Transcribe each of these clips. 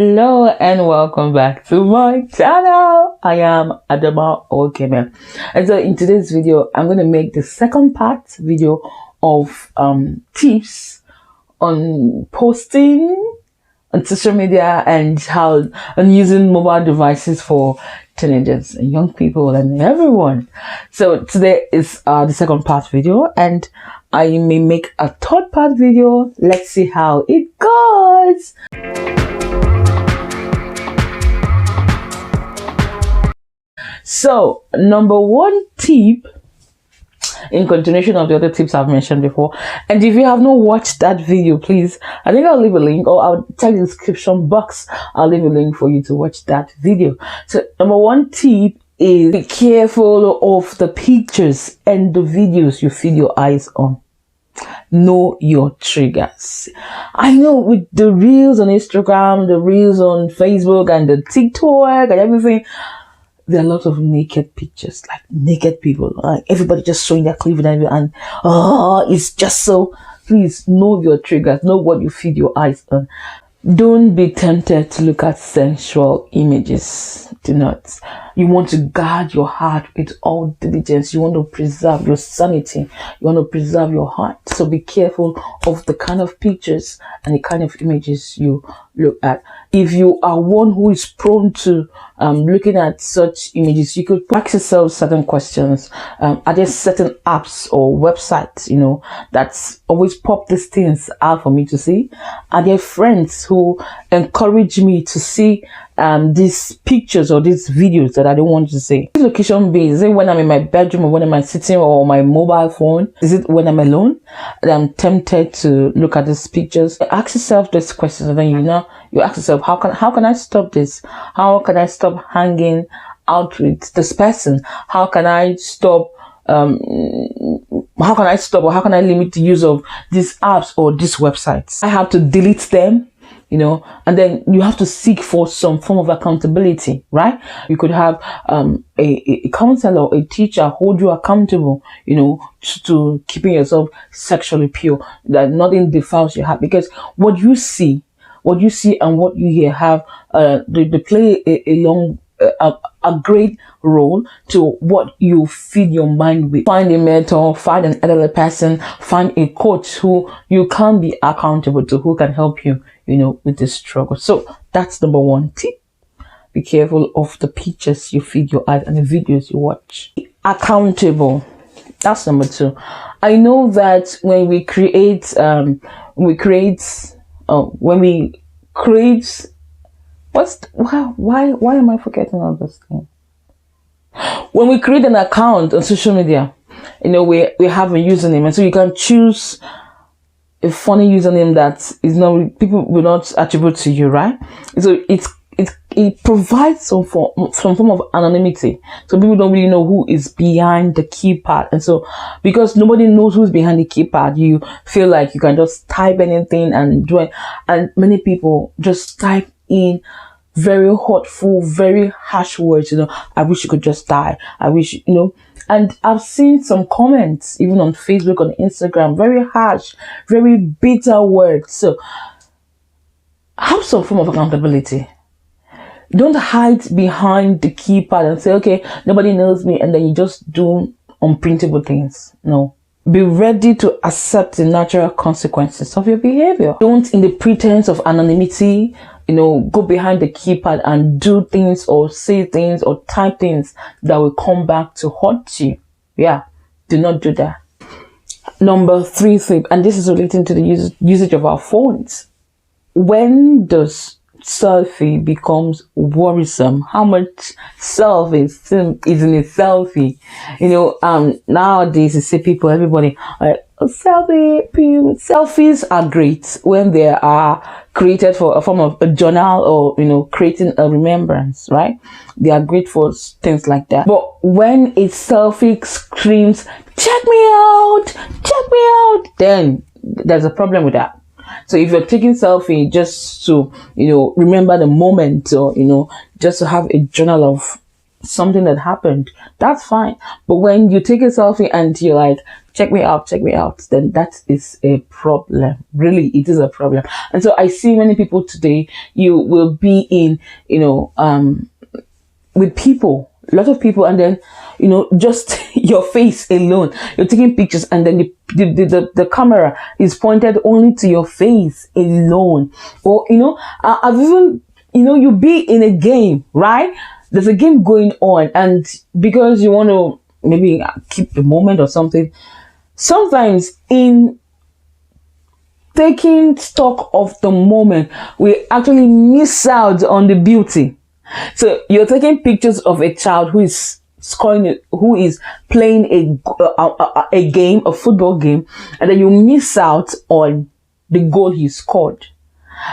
Hello and welcome back to my channel. I am Adaoma Onwukaeme, and so in today's video I'm going to make the second part video of tips on posting on social media and using mobile devices for teenagers and young people and everyone. So today is the second part video, and I may make a third part video. Let's see how it goes. So, number one tip, in continuation of the other tips I've mentioned before, and if you have not watched that video, please, I think I'll leave a link, or I'll tell the description box, I'll leave a link for you to watch that video. So, number one tip is be careful of the pictures and the videos you feed your eyes on. Know your triggers. I know with the reels on Instagram, the reels on Facebook, and the TikTok and everything, there are a lot of naked pictures, like naked people, like everybody just showing their cleavage, and it's just so. Please know your triggers, know what you feed your eyes on. Don't be tempted to look at sensual images. Do not. You want to guard your heart with all diligence. You want to preserve your sanity. You want to preserve your heart. So be careful of the kind of pictures and the kind of images you look at. If you are one who is prone to looking at such images, you could ask yourself certain questions. Are there certain apps or websites, that's always pop these things out for me to see? Are there friends who encourage me to see these pictures or these videos that I don't want to see? Location based. Is it when I'm in my bedroom, or when I'm sitting, or my mobile phone? Is it when I'm alone and I'm tempted to look at these pictures? Ask yourself these questions, and then you ask yourself, how can I stop this? How can I stop hanging out with this person? How can I stop or how can I limit the use of these apps or these websites? I have to delete them, and then you have to seek for some form of accountability, right? You could have a counselor or a teacher hold you accountable, to keeping yourself sexually pure, that nothing defiles your heart, because what you see and what you hear have they play a great role to what you feed your mind with. Find a mentor, find an elderly person, find a coach who you can be accountable to, who can help you, with this struggle. So that's number one tip. Be careful of the pictures you feed your eyes and the videos you watch. Be accountable. That's number two. I know that when we create why am I forgetting all this thing? When we create an account on social media, we have a username, and so you can choose a funny username that people will not attribute to you, right? So it provides some form of anonymity, so people don't really know who is behind the keypad. And so because nobody knows who's behind the keypad, you feel like you can just type anything and do it. And many people just type in very hurtful, very harsh words. I wish you could just die. I wish, and I've seen some comments even on Facebook, on Instagram, very harsh, very bitter words. So have some form of accountability. Don't hide behind the keypad and say, okay, nobody knows me, and then you just do unprintable things. No. Be ready to accept the natural consequences of your behavior. Don't, in the pretense of anonymity, go behind the keypad and do things or say things or type things that will come back to haunt you. Yeah, do not do that. Number three tip, and this is relating to the usage of our phones. When does selfie becomes worrisome? How much self is in a selfie? Nowadays you see everybody like, selfies are great when they are created for a form of a journal, or creating a remembrance, right? They are great for things like that. But when a selfie screams, check me out, then there's a problem with that. So if you're taking selfie just to, remember the moment, or, just to have a journal of something that happened, that's fine. But when you take a selfie and you're like check me out, then that is a problem. Really, it is a problem. And so I see many people today, you will be in, with people, a lot of people, and then, just your face alone. You're taking pictures, and then the camera is pointed only to your face alone. Or, I've even, you be in a game, right? There's a game going on, and because you want to maybe keep the moment or something, sometimes in taking stock of the moment, we actually miss out on the beauty. So you're taking pictures of a child who is who is playing a game, a football game, and then you miss out on the goal he scored.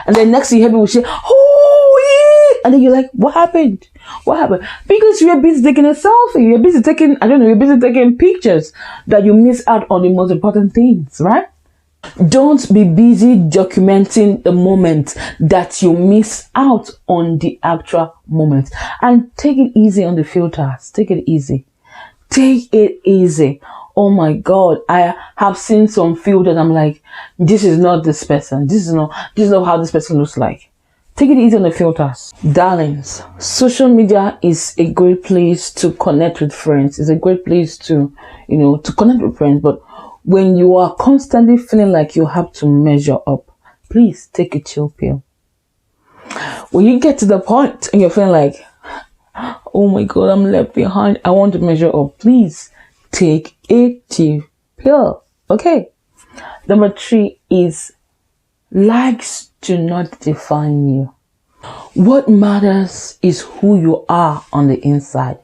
And then next thing you hear people say, "Oh, yeah!" And then you're like, "What happened? What happened?" Because you're busy taking a selfie. You're busy taking, you're busy taking pictures that you miss out on the most important things, right? Don't be busy documenting the moment that you miss out on the actual moment. And take it easy on the filters. Take it easy. Take it easy. Oh my God, I have seen some filters. I'm like, this is not this person. This is not how this person looks like. Take it easy on the filters. Darlings, social media is a great place to connect with friends. It's a great place to, to connect with friends. But when you are constantly feeling like you have to measure up, please take a chill pill. When you get to the point and you're feeling like, oh my God, I'm left behind, I want to measure up, please take a chill pill. Okay. Number 3 is likes do not define you. What matters is who you are on the inside.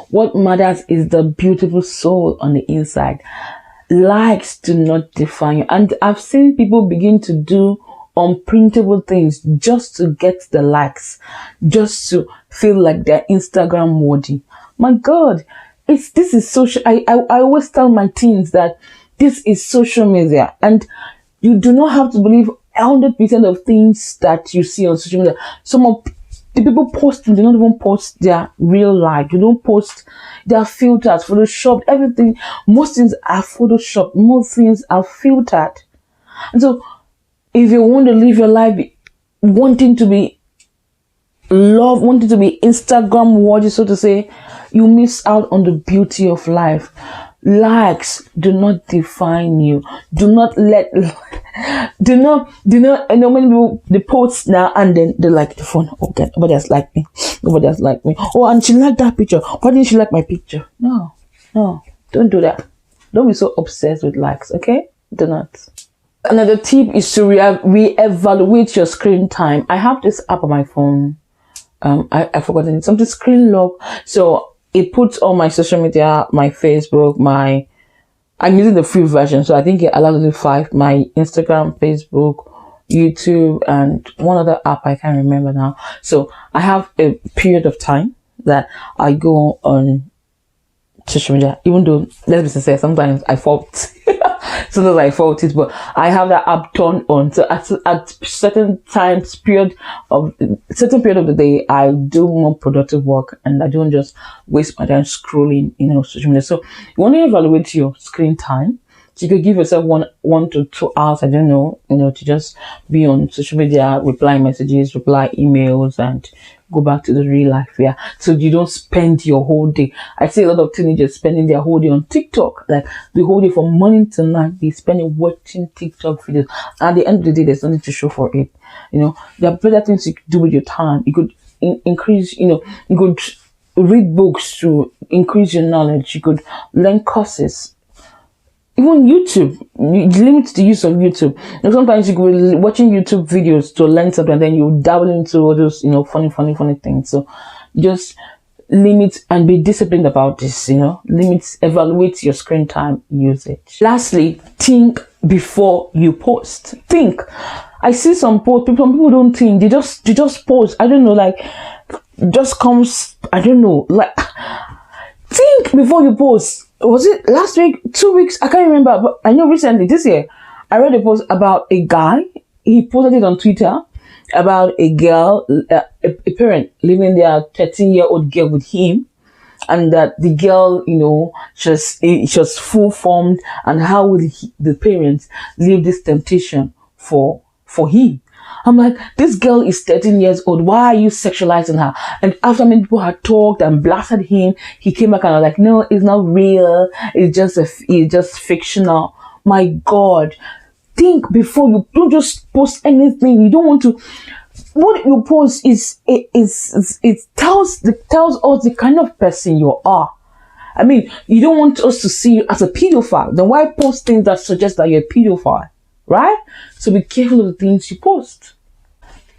What matters is the beautiful soul on the inside. Likes do not define you. And I've seen people begin to do unprintable things just to get the likes, just to feel like they're Instagram worthy. My God, this is social. I always tell my teens that this is social media, and you do not have to believe 100% of things that you see on social media. Some of the people posting, they don't even post their real life. They don't post their filters, Photoshop, everything. Most things are Photoshopped. Most things are filtered. And so, if you want to live your life wanting to be loved, wanting to be Instagram worthy, so to say, you miss out on the beauty of life. Likes do not define you. Do not let, do not, I know many people, they post now and then they like the phone. Okay, nobody has liked me. Nobody has liked me. Oh, and she liked that picture. Why didn't she like my picture? No, don't do that. Don't be so obsessed with likes, okay? Do not. Another tip is to reevaluate your screen time. I have this app on my phone. I forgot it. Something screen lock. So it puts all my social media, my Facebook, I'm using the free version. So I think it allows me 5, my Instagram, Facebook, YouTube, and one other app I can't remember now. So I have a period of time that I go on social media, even though, let's be sincere, sometimes I fault. Sometimes I fault it, but I have that app turned on. So at certain period of the day, I do more productive work, and I don't just waste my time scrolling, social media. So you want to evaluate your screen time. So you could give yourself one to 2 hours, I don't know, to just be on social media, reply messages, reply emails, and go back to the real life. Yeah. So you don't spend your whole day. I see a lot of teenagers spending their whole day on TikTok, like the whole day from morning to night. They spend it watching TikTok videos. And at the end of the day, there's nothing to show for it. There are better things you could do with your time. You could increase, you could read books to increase your knowledge. You could learn courses. Even YouTube, you limit the use of YouTube. Sometimes you could be watching YouTube videos to learn something, and then you dabble into all those, funny things. So just limit and be disciplined about this, evaluate your screen time usage. Lastly, think before you post. Think. I see some posts, some people don't think, they just post. I don't know, like, just comes, I don't know, like, think before you post. Was it last week, 2 weeks? I can't remember, but I know recently, this year, I read a post about a guy. He posted it on Twitter about a girl, a parent leaving their 13-year-old girl with him, and that the girl, just full formed, and how will the parents leave this temptation for him? I'm like, this girl is 13 years old. Why are you sexualizing her? And after many people had talked and blasted him, he came back and was like, no, it's not real. It's just fictional. My God. Think before you don't just post anything. You don't want to. What you post it tells us the kind of person you are. I mean, you don't want us to see you as a pedophile. Then why post things that suggest that you're a pedophile? Right? So be careful of the things you post.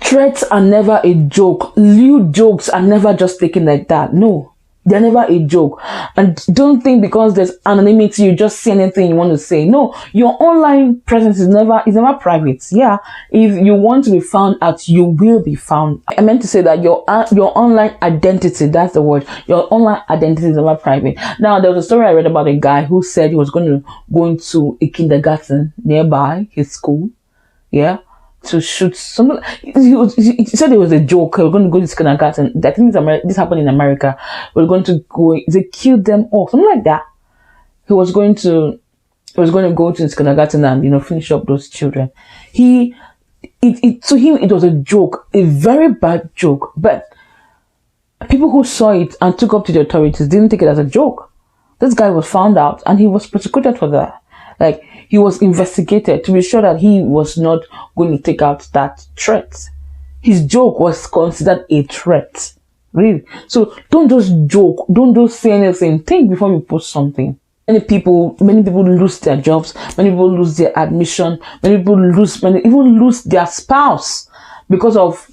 Threats are never a joke. Lewd jokes are never just taken like that. No, they're never a joke. And don't think because there's anonymity, you just say anything you want to say. No, your online presence is never private. Yeah, if you want to be found out, you will be found. I meant to say that your online identity, that's the word. Your online identity is never private. Now, there was a story I read about a guy who said he was going to a kindergarten nearby his school. Yeah. To shoot something. He said it was a joke. He was going to go to this kindergarten. I think this happened in America. He was going to go. They killed them all, something like that. He was going to go to this kindergarten and finish up those children. To him it was a joke, a very bad joke. But people who saw it and took up to the authorities didn't take it as a joke. This guy was found out and he was prosecuted for that. Like, he was investigated to be sure that he was not going to take out that threat. His joke was considered a threat. Really. So don't just joke. Don't just say anything. Think before you post something. Many people lose their jobs. Many people lose their admission. Many even lose their spouse because of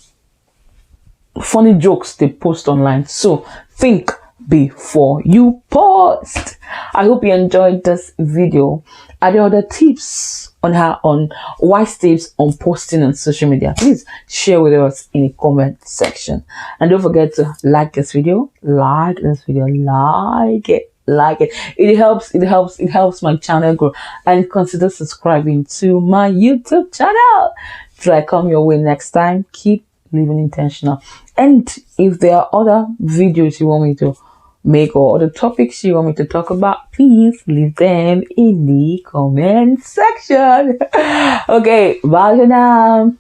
funny jokes they post online. So think before you post. I hope you enjoyed this video. Are there other tips on wise tips on posting on social media? Please share with us in the comment section. And don't forget to like this video. Like it. It helps my channel grow. And consider subscribing to my YouTube channel. Till I come your way next time, keep living intentional. And if there are other videos you want me to make or other topics you want me to talk about, please leave them in the comment section. Okay, bye for now.